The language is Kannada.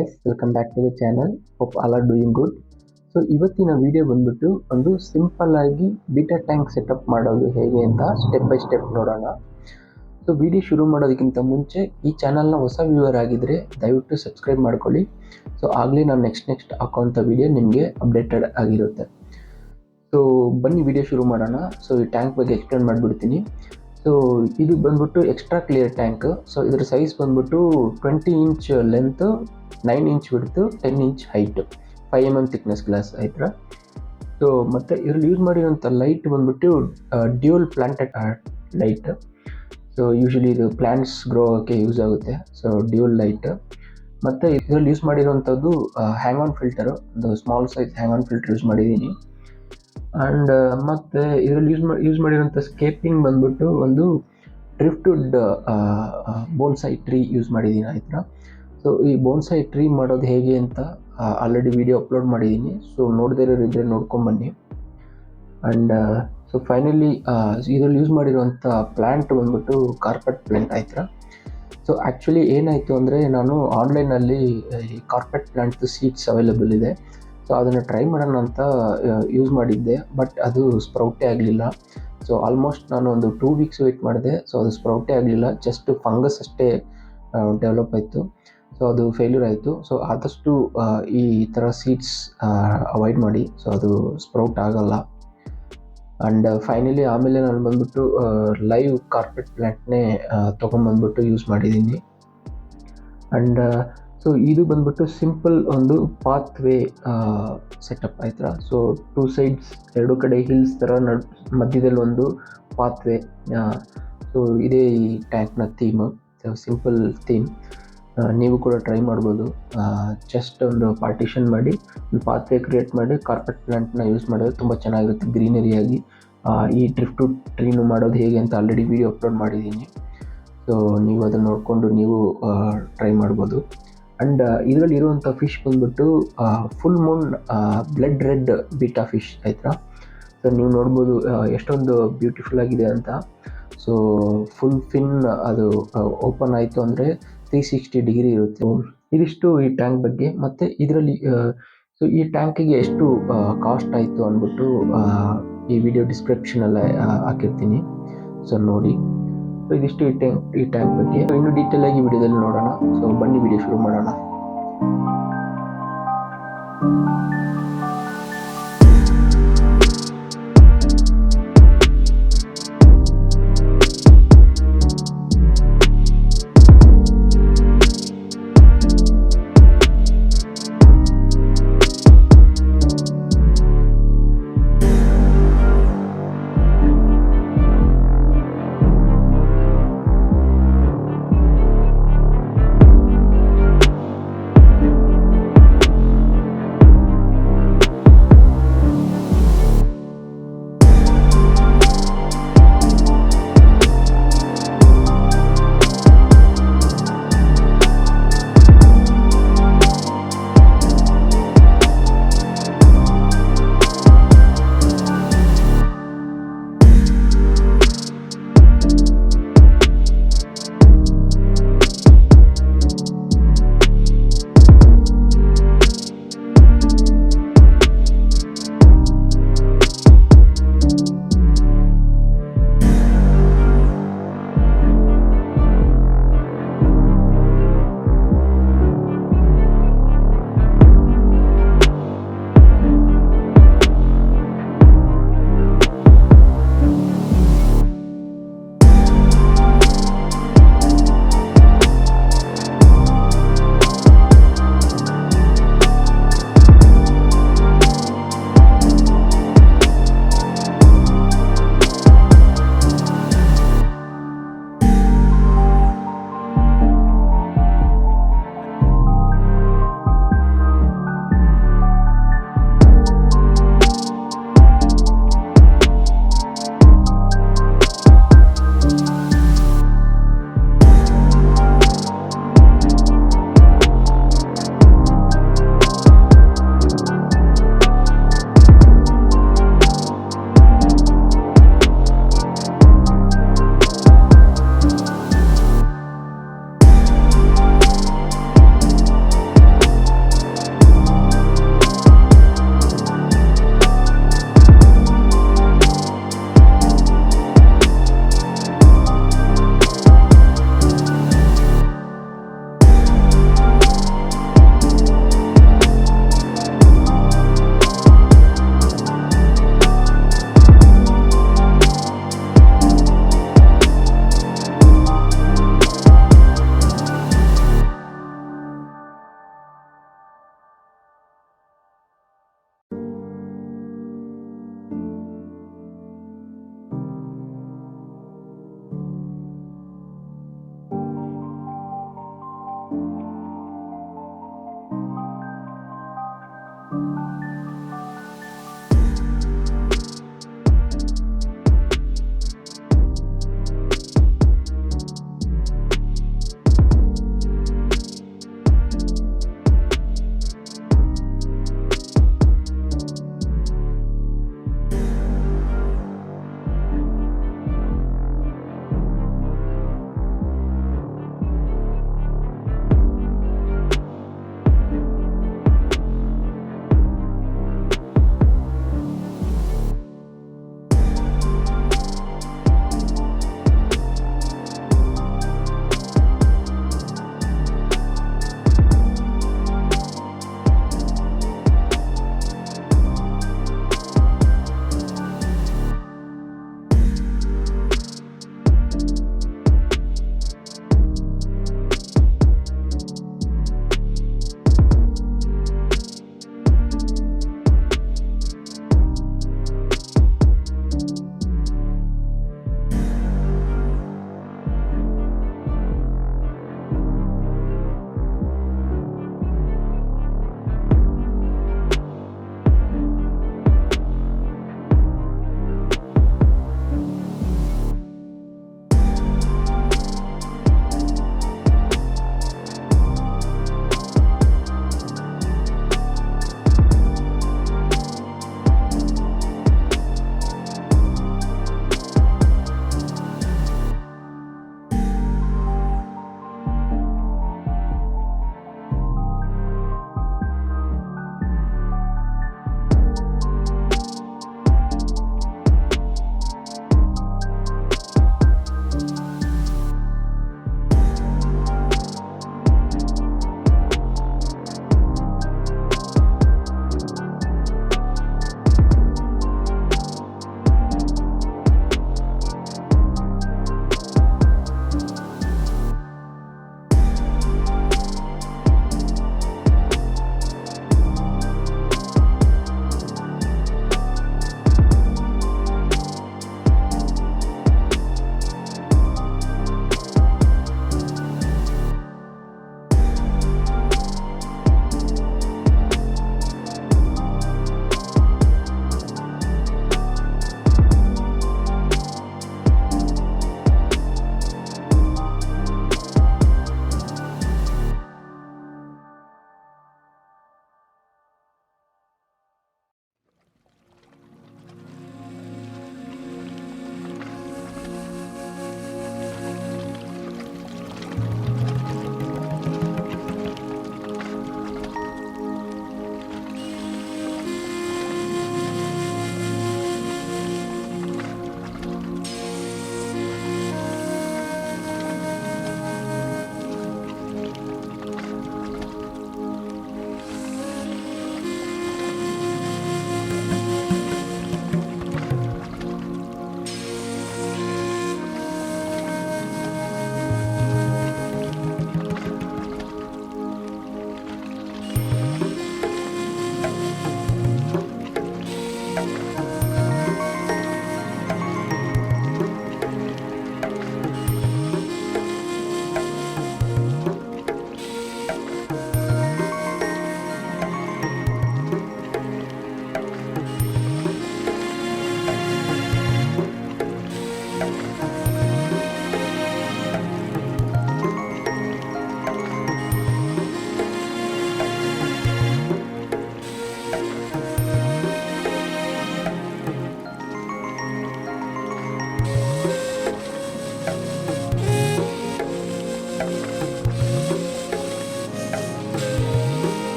Guys, welcome back to the channel. Hope all are doing good. So ಇವತ್ತಿನ ವಿಡಿಯೋ ಬಂದ್ಬಿಟ್ಟು ಒಂದು ಸಿಂಪಲ್ ಆಗಿ ಬೀಟಾ ಟ್ಯಾಂಕ್ ಸೆಟಪ್ ಮಾಡೋದು ಹೇಗೆ ಅಂತ ಸ್ಟೆಪ್ ಬೈ ಸ್ಟೆಪ್ ನೋಡೋಣ. ಸೊ ವಿಡಿಯೋ ಶುರು ಮಾಡೋದಕ್ಕಿಂತ ಮುಂಚೆ ಈ ಚಾನಲ್ನ ಹೊಸ ವ್ಯೂವರ್ ಆಗಿದ್ದರೆ ದಯವಿಟ್ಟು ಸಬ್ಸ್ಕ್ರೈಬ್ ಮಾಡ್ಕೊಳ್ಳಿ. ಸೊ ಆಗಲೇ ನಾನು ನೆಕ್ಸ್ಟ್ ಹಾಕೋಂಥ ವಿಡಿಯೋ ನಿಮಗೆ ಅಪ್ಡೇಟೆಡ್ ಆಗಿರುತ್ತೆ. ಸೊ ಬನ್ನಿ ವಿಡಿಯೋ ಶುರು ಮಾಡೋಣ. ಸೊ ಈ ಟ್ಯಾಂಕ್ ಬಗ್ಗೆ ಎಕ್ಸ್ಪ್ಲೇನ್ ಮಾಡಿಬಿಡ್ತೀನಿ. ಸೊ ಇದು ಬಂದ್ಬಿಟ್ಟು ಎಕ್ಸ್ಟ್ರಾ ಕ್ಲಿಯರ್ ಟ್ಯಾಂಕ್. ಸೊ ಇದರ ಸೈಜ್ ಬಂದ್ಬಿಟ್ಟು 20 inch length, 9 inch width, 10 inch height, 5 mm thickness glass ಆಯ್ತಾ. ಸೊ ಮತ್ತು ಇದರಲ್ಲಿ ಯೂಸ್ ಮಾಡಿರೋಂಥ ಲೈಟ್ ಬಂದ್ಬಿಟ್ಟು dual planted light. So usually ಇದು ಪ್ಲ್ಯಾಂಟ್ಸ್ ಗ್ರೋ ಆಗೋಕ್ಕೆ ಯೂಸ್ ಆಗುತ್ತೆ. So dual light. ಮತ್ತು ಇದರಲ್ಲಿ ಯೂಸ್ ಮಾಡಿರೋಂಥದ್ದು ಹ್ಯಾಂಗ್ ಆನ್ ಫಿಲ್ಟರು, ಒಂದು small size hang on filter use ಮಾಡಿದ್ದೀನಿ. ಆ್ಯಂಡ್ ಮತ್ತು ಇದರಲ್ಲಿ ಯೂಸ್ ಮಾಡಿರೋಂಥ ಸ್ಕೇಪಿಂಗ್ ಬಂದ್ಬಿಟ್ಟು ಒಂದು ಡ್ರಿಫ್ಟುಡ್ ಬೋನ್ಸಾಯಿ ಟ್ರೀ ಯೂಸ್ ಮಾಡಿದ್ದೀನಿ ಆಯ್ತಾ. ಸೊ ಈ ಬೋನ್ಸಾಯಿ ಟ್ರೀ ಮಾಡೋದು ಹೇಗೆ ಅಂತ ಆಲ್ರೆಡಿ ವಿಡಿಯೋ ಅಪ್ಲೋಡ್ ಮಾಡಿದ್ದೀನಿ. ಸೊ ನೋಡದೇ ಇರೋರಿದ್ದರೆ ನೋಡ್ಕೊಂಬನ್ನಿ. ಆ್ಯಂಡ್ ಸೊ ಫೈನಲಿ ಇದರಲ್ಲಿ ಯೂಸ್ ಮಾಡಿರುವಂಥ ಪ್ಲ್ಯಾಂಟ್ ಬಂದ್ಬಿಟ್ಟು ಕಾರ್ಪೆಟ್ ಪ್ಲ್ಯಾಂಟ್ ಆಯ್ತಾ. ಸೊ ಆ್ಯಕ್ಚುಲಿ ಏನಾಯಿತು ಅಂದರೆ, ನಾನು ಆನ್ಲೈನಲ್ಲಿ ಈ ಕಾರ್ಪೆಟ್ ಪ್ಲ್ಯಾಂಟ್ದು ಸೀಡ್ಸ್ ಅವೈಲೇಬಲ್ ಇದೆ. ಸೊ ಅದನ್ನು ಟ್ರೈ ಮಾಡೋಣ ಅಂತ ಯೂಸ್ ಮಾಡಿದ್ದೆ, ಬಟ್ ಅದು ಸ್ಪ್ರೌಟೇ ಆಗಲಿಲ್ಲ. ಸೊ ಆಲ್ಮೋಸ್ಟ್ ನಾನು ಒಂದು 2 ವೀಕ್ಸ್ ವೆಯ್ಟ್ ಮಾಡಿದೆ. ಸೊ ಅದು ಸ್ಪ್ರೌಟೇ ಆಗಲಿಲ್ಲ, ಜಸ್ಟ್ ಫಂಗಸ್ ಅಷ್ಟೇ ಡೆವಲಪ್ ಆಯಿತು. ಸೊ ಅದು ಫೇಲ್ಯೂರ್ ಆಯಿತು. ಸೊ ಆದಷ್ಟು ಈ ಥರ ಸೀಡ್ಸ್ ಅವಾಯ್ಡ್ ಮಾಡಿ. ಸೊ ಅದು ಸ್ಪ್ರೌಟ್ ಆಗಲ್ಲ. ಆ್ಯಂಡ್ ಫೈನಲಿ ಆಮೇಲೆ ನಾನು ಬಂದ್ಬಿಟ್ಟು ಲೈವ್ ಕಾರ್ಪೆಟ್ ಪ್ಲ್ಯಾಂಟ್ನೇ ತೊಗೊಂಬಂದ್ಬಿಟ್ಟು ಯೂಸ್ ಮಾಡಿದ್ದೀನಿ. ಆ್ಯಂಡ್ ಸೊ ಇದು ಬಂದ್ಬಿಟ್ಟು ಸಿಂಪಲ್ ಒಂದು ಪಾತ್ ವೇ ಸೆಟಪ್ ಆಯ್ತಾ. ಸೊ 2 ಸೈಡ್ಸ್, 2 ಕಡೆ ಹಿಲ್ಸ್ ಥರ ಮಧ್ಯದಲ್ಲಿ ಒಂದು ಪಾತ್ ವೇ. ಸೊ ಇದೇ ಈ ಟ್ಯಾಂಕ್ನ ಥೀಮ್, ಸಿಂಪಲ್ ಥೀಮ್. ನೀವು ಕೂಡ ಟ್ರೈ ಮಾಡ್ಬೋದು. ಜಸ್ಟ್ ಒಂದು ಪಾರ್ಟಿಷನ್ ಮಾಡಿ ಒಂದು ಪಾತ್ ವೇ ಕ್ರಿಯೇಟ್ ಮಾಡಿ ಕಾರ್ಪೆಟ್ ಪ್ಲ್ಯಾಂಟ್ನ ಯೂಸ್ ಮಾಡೋದು ತುಂಬ ಚೆನ್ನಾಗಿರುತ್ತೆ ಗ್ರೀನರಿಯಾಗಿ. ಈ ಡ್ರಿಫ್ಟ್ ಟ್ರೀನು ಮಾಡೋದು ಹೇಗೆ ಅಂತ ಆಲ್ರೆಡಿ ವಿಡಿಯೋ ಅಪ್ಲೋಡ್ ಮಾಡಿದ್ದೀನಿ. ಸೊ ನೀವು ಅದನ್ನು ನೋಡಿಕೊಂಡು ನೀವು ಟ್ರೈ ಮಾಡ್ಬೋದು. ಆ್ಯಂಡ್ ಇದರಲ್ಲಿ ಇರುವಂಥ ಫಿಶ್ ಬಂದ್ಬಿಟ್ಟು full Moon blood red beta fish ಆಯ್ತಾ. ಸೊ ನೀವು ನೋಡ್ಬೋದು ಎಷ್ಟೊಂದು ಬ್ಯೂಟಿಫುಲ್ ಆಗಿದೆ ಅಂತ. ಸೊ ಫುಲ್ ಫಿನ್ ಅದು ಓಪನ್ ಆಯಿತು ಅಂದರೆ 360 ಡಿಗ್ರಿ ಇರುತ್ತೆ. ಇದಿಷ್ಟು ಈ ಟ್ಯಾಂಕ್ ಬಗ್ಗೆ. ಮತ್ತು ಇದರಲ್ಲಿ ಸೊ ಈ ಟ್ಯಾಂಕಿಗೆ ಎಷ್ಟು ಕಾಸ್ಟ್ ಆಯಿತು ಅಂದ್ಬಿಟ್ಟು ಈ ವಿಡಿಯೋ ಡಿಸ್ಕ್ರಿಪ್ಷನಲ್ಲಿ ಹಾಕಿರ್ತೀನಿ. ಸೊ ನೋಡಿ. ಸೊ ಇದಿಷ್ಟು ಈ ಟ್ಯಾಂಕ್ ಬಗ್ಗೆ. ಇನ್ನೂ ಡೀಟೇಲ್ ಆಗಿ ವಿಡಿಯೋದಲ್ಲಿ ನೋಡೋಣ. ಸೊ ಬನ್ನಿ ವಿಡಿಯೋ ಶುರು ಮಾಡೋಣ.